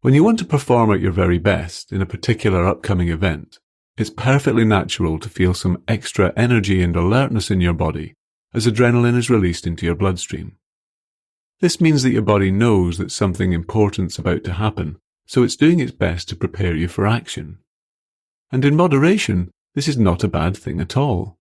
When you want to perform at your very best in a particular upcoming event, it's perfectly natural to feel some extra energy and alertness in your body as adrenaline is released into your bloodstream. This means that your body knows that something important's about to happen, so it's doing its best to prepare you for action. And in moderation, this is not a bad thing at all.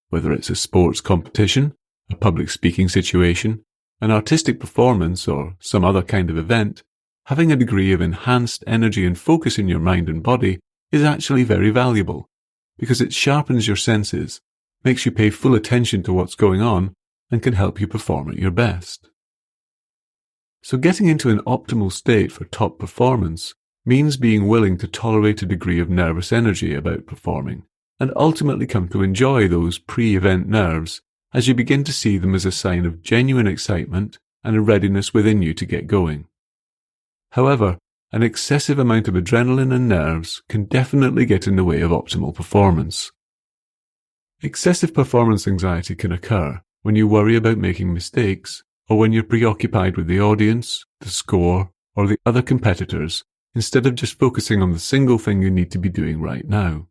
Whether it's a sports competition, a public speaking situation, an artistic performance, or some other kind of event, having a degree of enhanced energy and focus in your mind and body is actually very valuable, because it sharpens your senses, makes you pay full attention to what's going on, and can help you perform at your best. So getting into an optimal state for top performance means being willing to tolerate a degree of nervous energy about performing, and ultimately come to enjoy those pre-event nerves as you begin to see them as a sign of genuine excitement and a readiness within you to get going. However, an excessive amount of adrenaline and nerves can definitely get in the way of optimal performance. Excessive performance anxiety can occur when you worry about making mistakes, or when you're preoccupied with the audience, the score, or the other competitors, instead of just focusing on the single thing you need to be doing right now.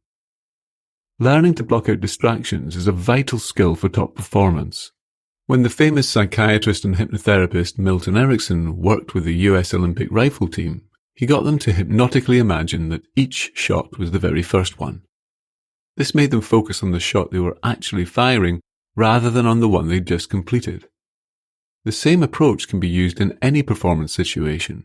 Learning to block out distractions is a vital skill for top performance. When the famous psychiatrist and hypnotherapist Milton Erickson worked with the US Olympic rifle team, he got them to hypnotically imagine that each shot was the very first one. This made them focus on the shot they were actually firing rather than on the one they'd just completed. The same approach can be used in any performance situation.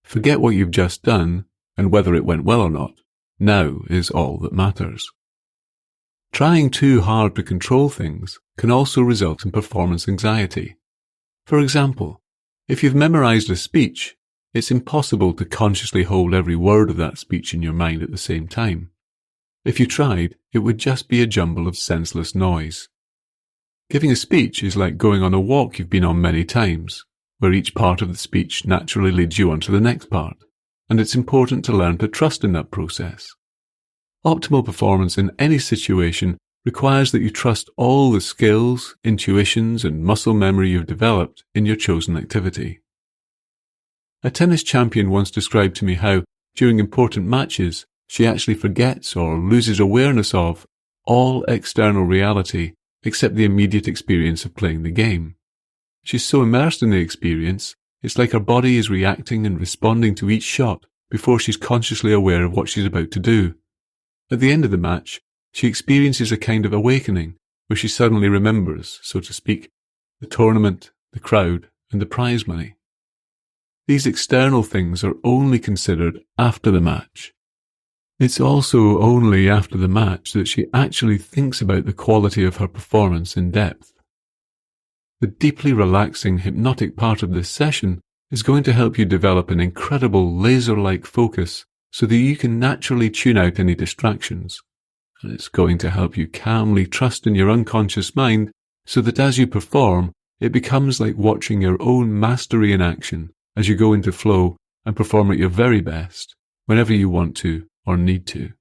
Forget what you've just done, and whether it went well or not. Now is all that matters. Trying too hard to control things can also result in performance anxiety. For example, if you've memorized a speech, it's impossible to consciously hold every word of that speech in your mind at the same time. If you tried, it would just be a jumble of senseless noise. Giving a speech is like going on a walk you've been on many times, where each part of the speech naturally leads you on to the next part, and it's important to learn to trust in that process. Optimal performance in any situation requires that you trust all the skills, intuitions, and muscle memory you've developed in your chosen activity. A tennis champion once described to me how, during important matches, she actually forgets or loses awareness of all external reality except the immediate experience of playing the game. She's so immersed in the experience, it's like her body is reacting and responding to each shot before she's consciously aware of what she's about to do. At the end of the match, she experiences a kind of awakening where she suddenly remembers, so to speak, the tournament, the crowd, and the prize money. These external things are only considered after the match. It's also only after the match that she actually thinks about the quality of her performance in depth. The deeply relaxing hypnotic part of this session is going to help you develop an incredible laser-like focus so that you can naturally tune out any distractions. And it's going to help you calmly trust in your unconscious mind so that as you perform, it becomes like watching your own mastery in action as you go into flow and perform at your very best whenever you want to or need to.